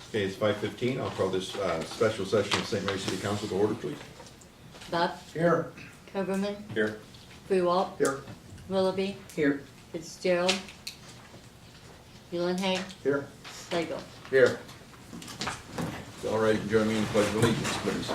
Okay, it's 5:15. I'll call this special session of St. Mary City Council to order, please. Buck, Here. Coberman, Here. Freewalt, Here. Willoughby, Here. Fitzgerald, Ulenhag, Here. Slagle. Here. All right, join me in the pledge of allegiance, please.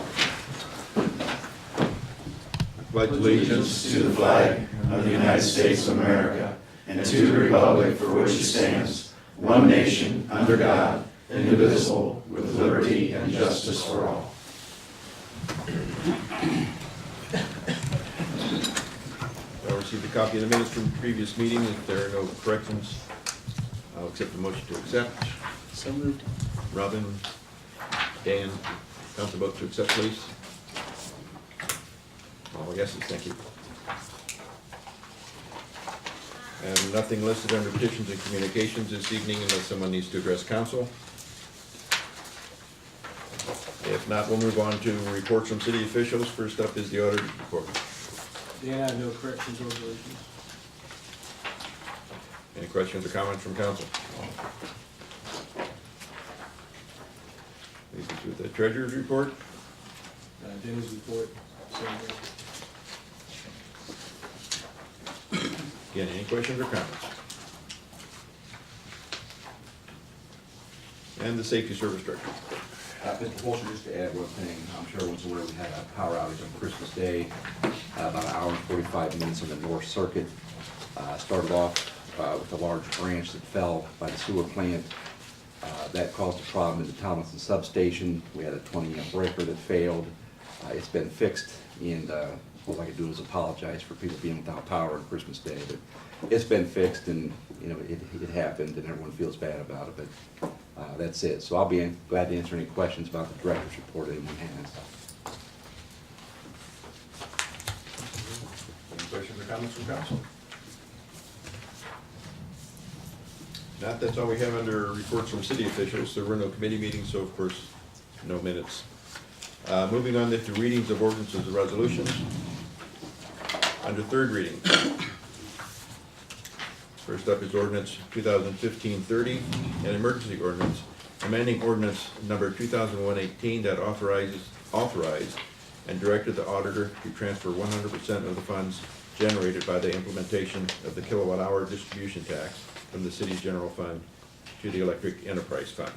Pledge allegiance To the flag of the United States of America and to the republic for which it stands, one nation, under God, indivisible, with liberty and justice for all. I received a copy of the minutes from the previous meeting. If there are no corrections, I'll accept the motion to accept. So moved. Robin, Dan, council vote to accept, please. All yeses, thank you. And nothing listed under petitions and communications this evening unless someone needs to address council. If not, we'll move on to reports from city officials. First up is the auditor's report. Yeah, no corrections or deletions. Any questions or comments from council? Leads us with the treasurer's report. Denny's report, same here. Again, any questions or comments? And the safety service director. Mr. Walter, just to add one thing, I'm sure everyone's aware we had a power outage on Christmas Day, about an hour and 45 minutes on the North Circuit. Started off with a large branch that fell by the sewer plant. That caused a problem in the Tomlinson substation. We had a 20-amp breaker that failed. It's been fixed, and all I could do is apologize for people being without power on Christmas Day. But it's been fixed, and you know it happened, and everyone feels bad about it. But that's it. So I'll be glad to answer any questions about the director's report anyone has. Any questions or comments from council? Not, that's all we have under reports from city officials. There were no committee meetings, so of course, no minutes. Moving on then to readings of ordinances and resolutions. Under third reading. First up is ordinance 2015-30, an emergency ordinance, amending ordinance number 2001-18 that authorized and directed the auditor to transfer 100% of the funds generated by the implementation of the kilowatt-hour distribution tax from the city's general fund to the electric enterprise fund.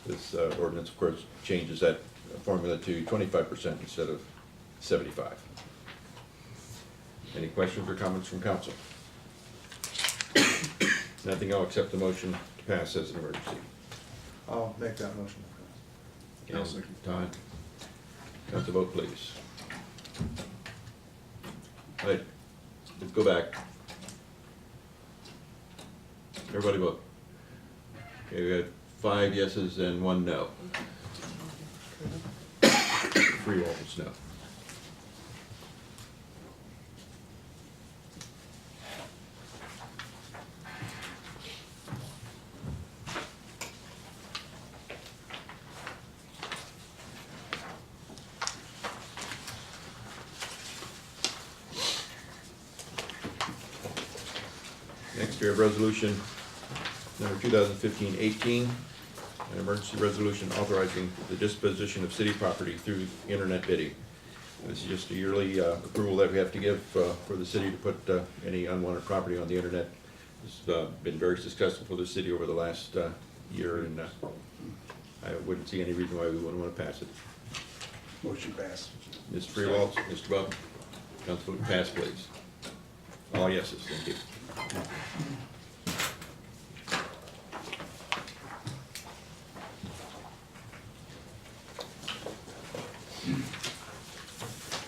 This ordinance, of course, changes that formula to 25% instead of 75%. Any questions or comments from council? Nothing, I'll accept the motion to pass as an emergency. I'll make that motion. And Todd, council vote, please. All right, let's go back. Everybody vote. Okay, we got 5 yeses and 1 no. 3 votes no. Next, we have resolution number 2015-18, an emergency resolution authorizing the disposition of city property through internet bidding. This is just a yearly approval that we have to give for the city to put any unwanted property on the internet. This has been very successful for the city over the last year, and I wouldn't see any reason why we wouldn't want to pass it. Motion passed. Mr. Freewalt, Mr. Buck, council vote pass, please. All yeses, thank you.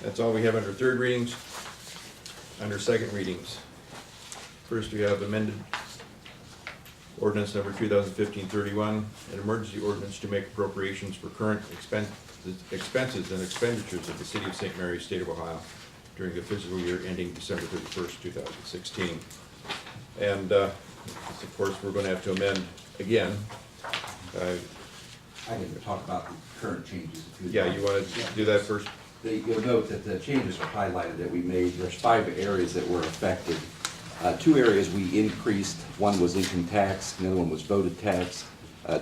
That's all we have under third readings. Under second readings, first we have amended ordinance number 2015-31, an emergency ordinance to make appropriations for current expenses and expenditures of the city of St. Mary, state of Ohio, during the fiscal year ending December 31st, 2016. And this, of course, we're going to have to amend again. I can talk about the current changes. Yeah, you want to do that first? You'll note that the changes are highlighted that we made. There's 5 areas that were affected. 2 areas we increased. One was income tax, the other one was voted tax.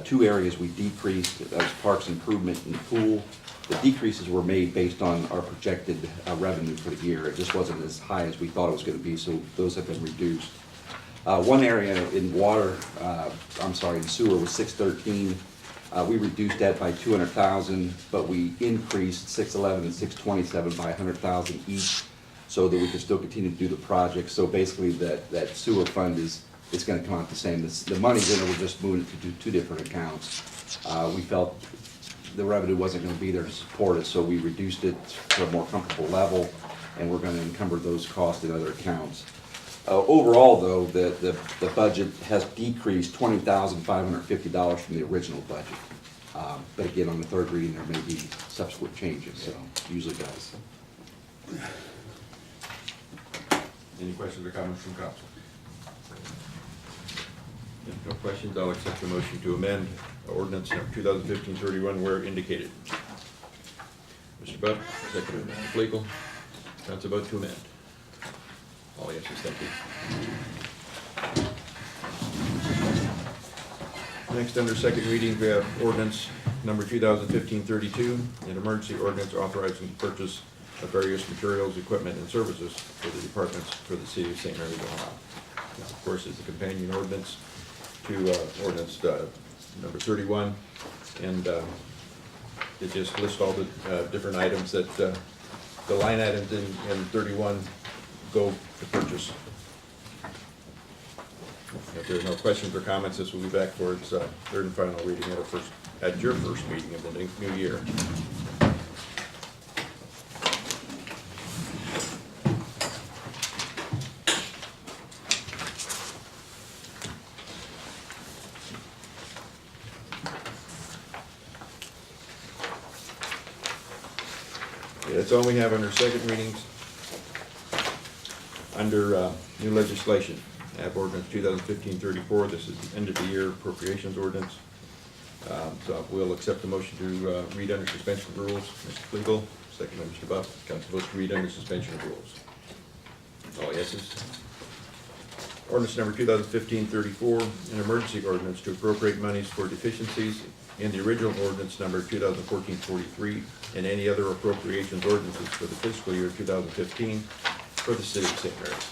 Two areas we decreased, that was parks improvement and pool. The decreases were made based on our projected revenue for the year. It just wasn't as high as we thought it was gonna be, so those have been reduced. One area in in sewer was 613. We reduced that by 200,000, but we increased 611 and 627 by 100,000 each, so that we can still continue to do the project. So basically, that sewer fund is gonna come out the same. The money's in it, we're just moving it to do two different accounts. We felt the revenue wasn't gonna be there to support it, so we reduced it to a more comfortable level, and we're gonna encumber those costs in other accounts. Overall, though, the budget has decreased $20,550 from the original budget. But again, on the third reading, there may be subsequent changes, so it usually does. Any questions or comments from council? If no questions, I'll accept the motion to amend ordinance number 2015-31 where indicated. Mr. Buck, second by Mr. Flegel. Council vote to amend. All yeses, thank you. Next, under second reading, we have ordinance number 2015-32, an emergency ordinance authorizing the purchase of various materials, equipment, and services for the departments for the city of St. Mary's, Ohio. Now, of course, it's a companion ordinance to ordinance number 31, and it just lists all the different items that the line items in 31 go to purchase. If there are no questions or comments, this will be back for its third and final reading at your first meeting of the new year. Okay, that's all we have under second readings. Under new legislation, I have ordinance 2015-34. This is the end of the year appropriations ordinance. So we'll accept the motion to read under suspension of rules. Mr. Flegel, second by Mr. Buff. Council votes to read under suspension of rules. All yeses. Ordinance number 2015-34, an emergency ordinance to appropriate monies for deficiencies in the original ordinance number 2014-43 and any other appropriations ordinances for the fiscal year 2015 for the city of St. Mary's.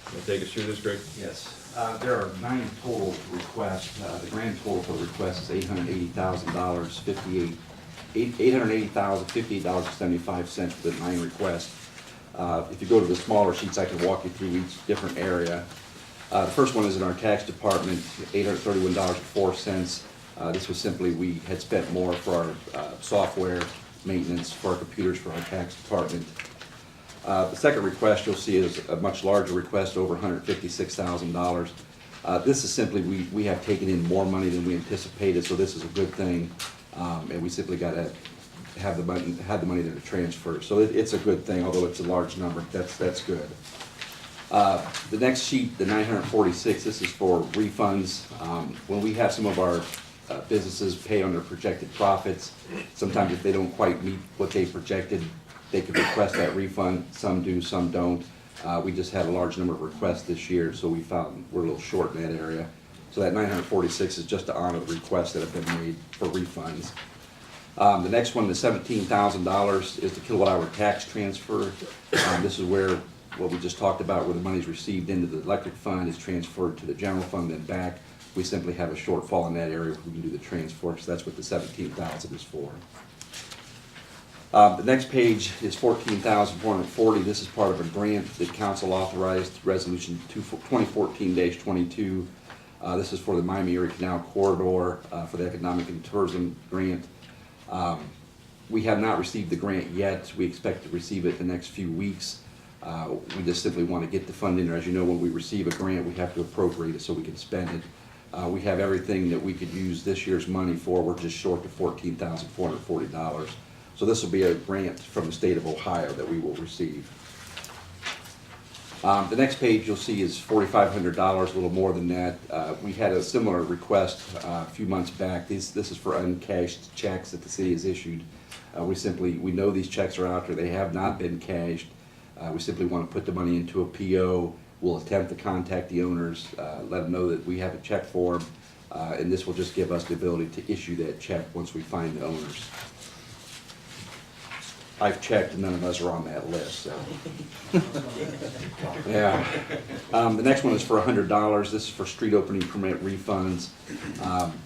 Can you take us through this, Greg? Yes, there are 9 total requests. The grand total for the request is $880,058.75 for the 9 requests. If you go to the smaller sheets, I can walk you through each different area. The first one is in our tax department, $831.04. This was simply, we had spent more for our software maintenance for our computers for our tax department. The second request you'll see is a much larger request, over $156,000. This is simply, we have taken in more money than we anticipated, so this is a good thing. And we simply got to have the money there to transfer. So it's a good thing, although it's a large number. That's good. The next sheet, the 946, this is for refunds. When we have some of our businesses pay on their projected profits, sometimes if they don't quite meet what they projected, they could request that refund. Some do, some don't. We just had a large number of requests this year, so we found we're a little short in that area. So that 946 is just to honor the requests that have been made for refunds. The next one, the $17,000, is the kilowatt hour tax transfer. This is where, what we just talked about, where the money's received into the electric fund is transferred to the general fund and back. We simply have a shortfall in that area. We can do the transfer, so that's what the $17,000 is for. The next page is $14,440. This is part of a grant that council authorized, resolution 2014-22. This is for the Miami-Erie Canal Corridor for the Economic and Tourism Grant. We have not received the grant yet. We expect to receive it the next few weeks. We just simply want to get the funding. As you know, when we receive a grant, we have to appropriate it so we can spend it. We have everything that we could use this year's money for. We're just short of $14,440. So this will be a grant from the state of Ohio that we will receive. The next page you'll see is $4,500, a little more than that. We had a similar request a few months back. This is for uncashed checks that the city has issued. We know these checks are out there. They have not been cashed. We simply want to put the money into a PO. We'll attempt to contact the owners, let them know that we have a check for them. And this will just give us the ability to issue that check once we find the owners. I've checked and none of us are on that list, so. Yeah. The next one is for $100. This is for street opening permit refunds.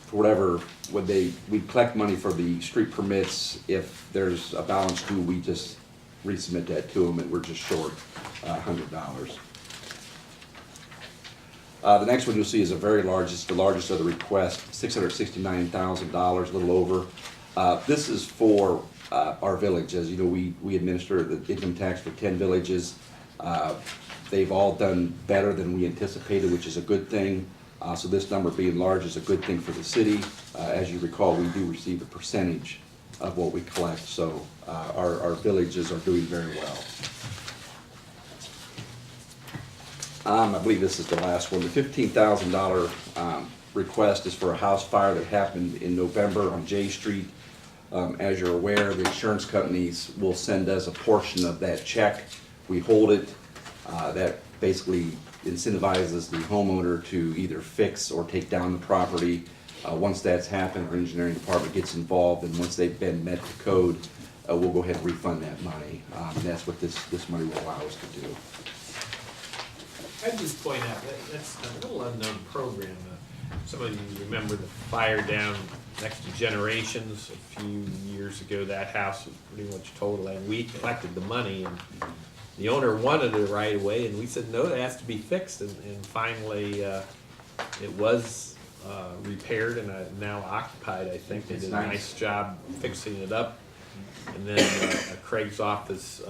For whatever, we collect money for the street permits. If there's a balance due, we just resubmit that to them and we're just short $100. The next one you'll see is a very large, it's the largest of the requests, $669,000, a little over. This is for our village. As you know, we administer the income tax for 10 villages. They've all done better than we anticipated, which is a good thing. So this number being large is a good thing for the city. As you recall, we do receive a percentage of what we collect, so our villages are doing very well. I believe this is the last one. The $15,000 request is for a house fire that happened in November on J Street. As you're aware, the insurance companies will send us a portion of that check. We hold it. That basically incentivizes the homeowner to either fix or take down the property. Once that's happened, our engineering department gets involved, and once they've been met to code, we'll go ahead and refund that money. And that's what this money will allow us to do. I'd just point out that that's a little unknown program. Some of you remember the fire down next to Generations a few years ago. That house was pretty much total, and we collected the money, and the owner wanted it right away, and we said, no, it has to be fixed, and finally it was repaired and now occupied, I think. They It's did nice. a nice job fixing it up, and then Craig's office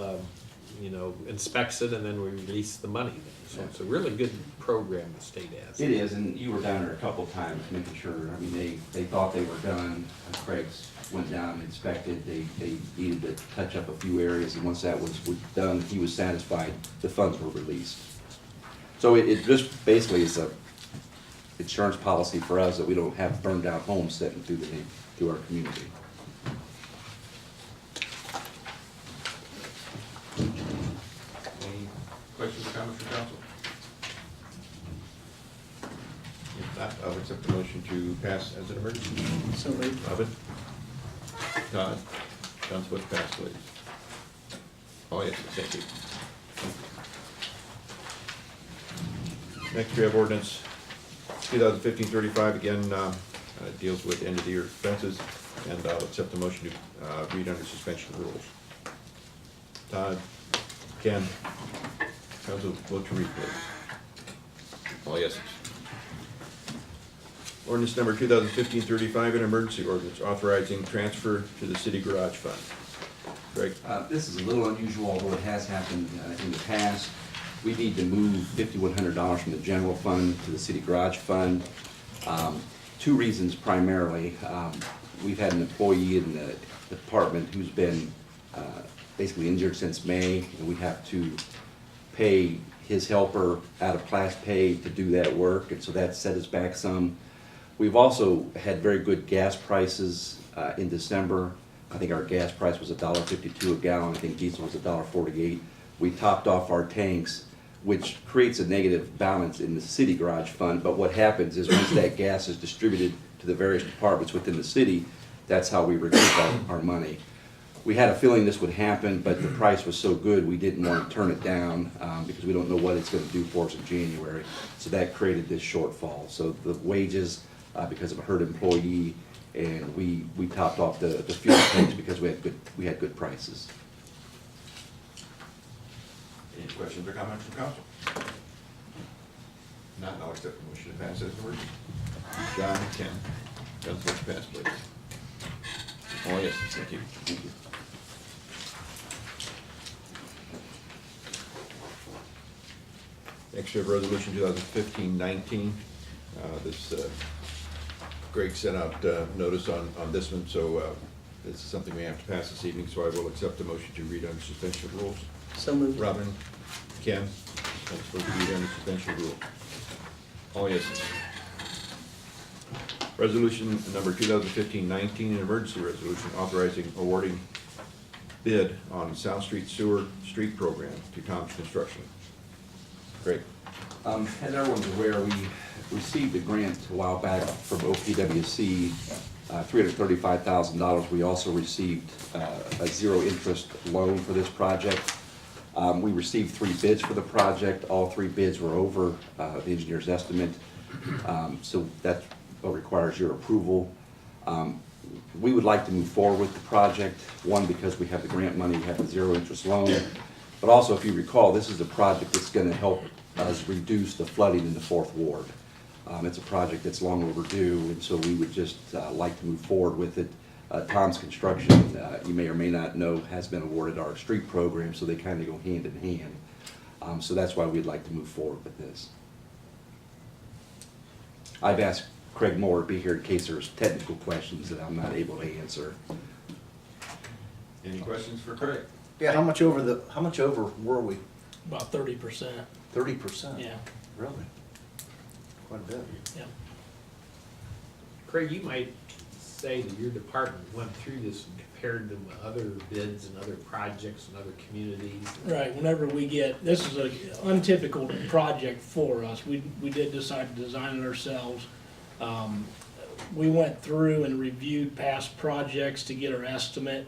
inspects it, and then we release the money. So it's a really good program the state has. It is, and you were down there a couple of times making sure. I mean, they thought they were done. Craig's went down and inspected. They needed to touch up a few areas, and once that was done, he was satisfied. The funds were released. So it just basically is a insurance policy for us that we don't have burned out homes sitting through our community. Any questions or comments from council? If not, I'll accept the motion to pass as an emergency. So moved. Robin? Todd? Council, vote to pass, please. Oh, yes, thank you. Next, we have ordinance 2015-35, again, deals with end-of-the-year expenses, and I'll accept the motion to read under suspension of rules. Todd? Ken? Council, vote to read, please. All yeses. Ordinance number 2015-35, an emergency ordinance authorizing transfer to the city garage fund. Greg? This is a little unusual, although it has happened in the past. We need to move $5,100 from the general fund to the city garage fund. Two reasons primarily. We've had an employee in the department who's been basically injured since May, and we have to pay his helper out of class pay to do that work, and so that set us back some. We've also had very good gas prices in December. I think our gas price was $1.52 a gallon. I think diesel was $1.48. We topped off our tanks, which creates a negative balance in the city garage fund. But what happens is once that gas is distributed to the various departments within the city, that's how we recoup our money. We had a feeling this would happen, but the price was so good we didn't want to turn it down because we don't know what it's going to do for us in January. So that created this shortfall. So the wages, because of a hurt employee, and we topped off the fuel tanks because we had good prices. Any questions or comments from council? Not, I'll accept the motion to pass as an emergency. John, Ken, council, vote to pass, please. Oh, yes, thank you. Thank you. Next, we have resolution 2015-19. Greg sent out notice on this one, so this is something we have to pass this evening, so I will accept the motion to read under suspension of rules. So moved. Robin, Ken, I'm supposed to read under suspension of rules. All yeses. Resolution number 2015-19, an emergency resolution authorizing awarding bid on South Street Sewer Street Program to Thomas Construction. Greg? As everyone's aware, we received a grant a while back from OPWC, $335,000. We also received a zero-interest loan for this project. We received 3 bids for the project. All 3 bids were over the engineer's estimate, so that's what requires your approval. We would like to move forward with the project, one, because we have the grant money, we have the zero-interest loan, but also, if you recall, this is a project that's going to help us reduce the flooding in the 4th Ward. It's a project that's long overdue, and so we would just like to move forward with it. Tom's Construction, you may or may not know, has been awarded our street program, so they kind of go hand in hand. So that's why we'd like to move forward with this. I've asked Craig Moore to be here in case there's technical questions that I'm not able to answer. Any questions for Craig? Yeah, how much over were we? About 30%, 30%? yeah, Really? Quite a bit. yeah. Craig, you might say that your department went through this and compared them with other bids and other projects and other communities. Right, whenever we get, this is an untypical project for us. We did decide to design it ourselves. We went through and reviewed past projects to get our estimate.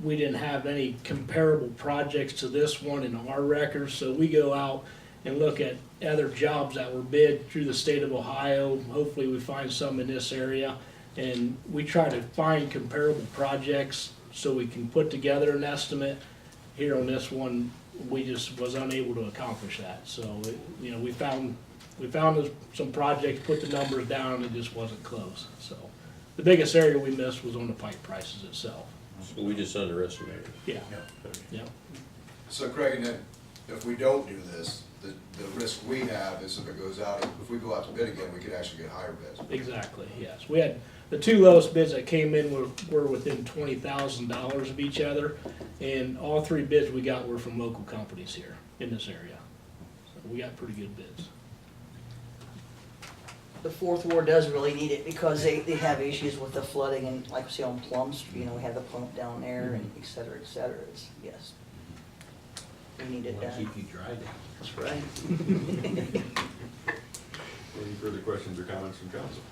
We didn't have any comparable projects to this one in our records, so we go out and look at other jobs that were bid through the state of Ohio. Hopefully we find some in this area, and we try to find comparable projects so we can put together an estimate. Here on this one, we just was unable to accomplish that. So, you know, we found some projects, put the numbers down, and it just wasn't close. So the biggest area we missed was on the pipe prices itself. So we just underestimated. Yeah, yeah. So Craig, and then if we don't do this, the risk we have is if it goes out, if we go out to bid again, we could actually get higher bids. Exactly, yes. We had, the 2 lowest bids that came in were within $20,000 of each other, and all 3 bids we got were from local companies here in this area. So we got pretty good bids. The 4th Ward does really need it because they have issues with the flooding and like we see on Plum Street, you know, we have the pump down there and et cetera, it's, yes. We need it Want to done. keep you dry down. That's right. Any further questions or comments from council?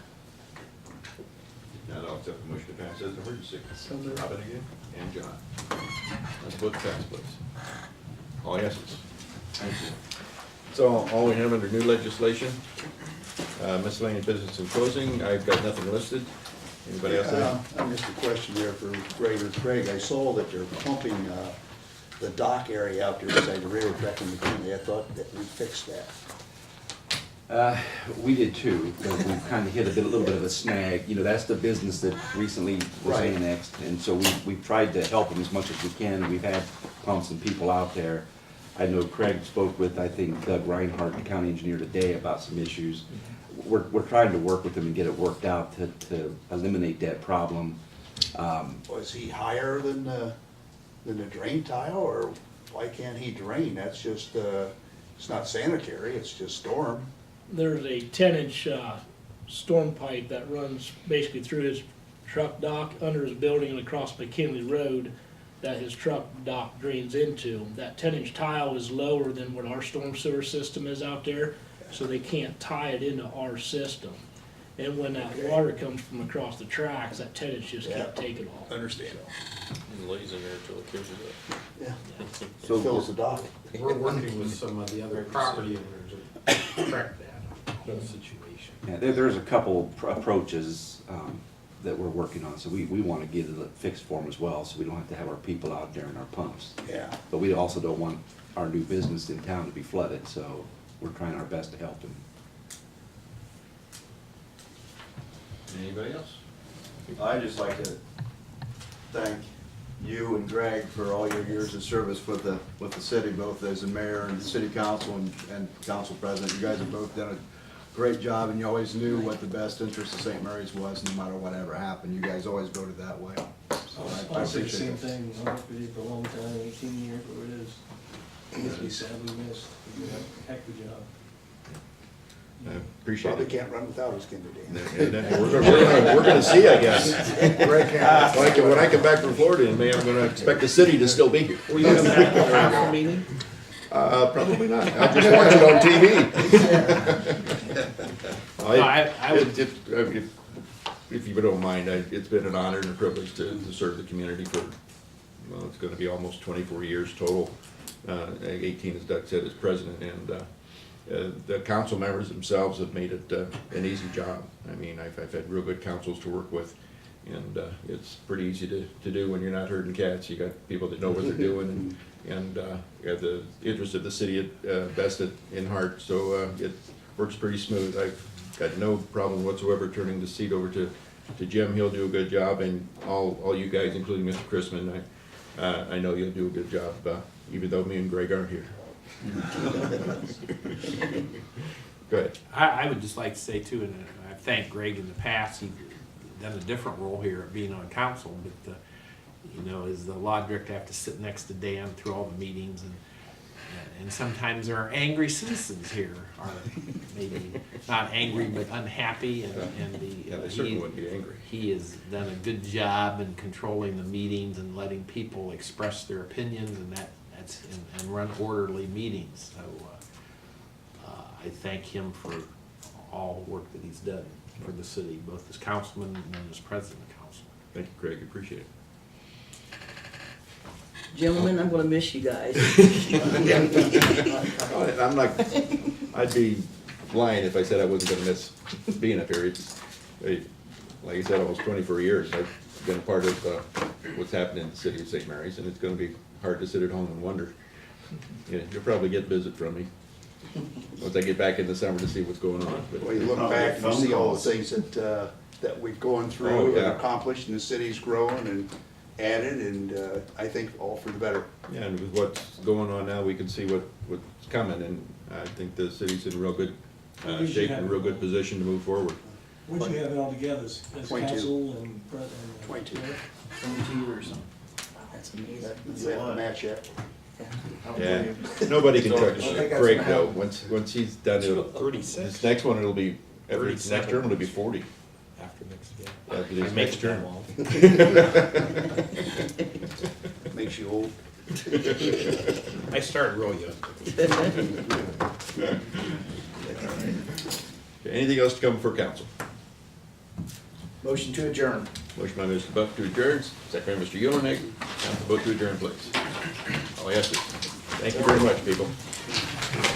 If not, I'll accept the motion to pass as an emergency. Robin again, and John. Let's vote to pass, please. All yeses. Thank you. So all we have under new legislation, miscellaneous business and closing, I've got nothing listed. Anybody else have? I missed a question there for Greg or Craig. I saw that they're pumping the dock area out there beside the railroad track in McKinley. I thought that we fixed that. We did too, but we've kind of hit a little bit of a snag. You know, that's the business that recently was Right. annexed, and so we've tried to help them as much as we can. We've had pumps and people out there. I know Craig spoke with, I think, Doug Reinhardt, the county engineer, today about some issues. We're trying to work with them and get it worked out to eliminate that problem. Was he higher than the drain tile, or why can't he drain? That's just, it's not sanitary, it's just storm. There's a 10-inch storm pipe that runs basically through his truck dock, under his building and across McKinley Road that his truck dock drains into. That 10-inch tile is lower than what our storm sewer system is out there, so they can't tie it into our system. And when that water comes from across the tracks, that 10-inch just can't take it all. Understand. And lays in there until it kills it up. Yeah, So fills the dock. We're working with some of the other property owners to correct that situation. Yeah, there's a couple approaches that we're working on, so we want to get it fixed for them as well, so we don't have to have our people out there in our pumps. Yeah. But we also don't want our new business in town to be flooded, so we're trying our best to help them. Anybody else? I'd just like to thank you and Greg for all your years of service with the city, both as a mayor and city council and council president. You guys have both done a great job, and you always knew what the best interest of St. Mary's was, no matter whatever happened. You guys always voted that way. So I I'll say the appreciate same it. thing, I worked with you for a long time, 18 years, whatever it is. It needs to be sadly missed. You did a heck of a job. I appreciate Probably it. can't run without us, can they, Dan? And then we're gonna see, I guess. When I come back from Florida in May, I'm gonna expect the city to still be here. Will you have a council meeting? Probably not. I just watch it on TV. I would, If you don't mind, it's been an honor and a privilege to serve the community for, well, it's gonna be almost 24 years total. 18, as Doug said, as president, and the council members themselves have made it an easy job. I mean, I've had real good councils to work with, and it's pretty easy to do when you're not herding cats. You got people that know what they're doing, and have the interest of the city vested in heart, so it works pretty smooth. I've got no problem whatsoever turning the seat over to Jim. He'll do a good job, and all you guys, including Mr. Chrisman, I know you'll do a good job, even though me and Greg aren't here. Go ahead. I would just like to say too, and I've thanked Greg in the past, he's done a different role here at being on council, but, you know, as the law director, I have to sit next to Dan through all the meetings, and sometimes there are angry citizens here, or maybe not angry, but unhappy, Yeah, they certainly wouldn't be angry. He has done a good job in controlling the meetings and letting people express their opinions, and and run orderly meetings. So I thank him for all the work that he's done for the city, both as councilman and as president of council. Thank you, Craig, appreciate it. Gentlemen, I'm gonna miss you guys. I'm not, I'd be lying if I said I wasn't gonna miss being up here. Like I said, almost 24 years, I've been a part of what's happening in the city of St. Mary's, and it's gonna be hard to sit at home and wonder. Yeah, you'll probably get a visit from me once I get back in the summer to see what's going on. But Well, you look back and you see all the things that we've gone Oh, through yeah. and accomplished, and the city's grown and added, and I think all for the better. Yeah, and with what's going on now, we can see what's coming, and I think the city's in real good shape, and a real good position to move forward. What'd you have it all together as 22. council and president? 22. 22 or something. That's amazing. You have a match yet? Yeah, nobody can touch Craig though. Once he's done, it'll, 36. this next one, it'll be, every next 37. term, it'll be 40. After next year. After this next term. Makes you old. I started real young. Okay, anything else to come before council? Motion to adjourn. Motion by Mr. Buck to adjourn, second by Mr. Yelenek. Council vote to adjourn, please. All I ask is, thank you very much, people.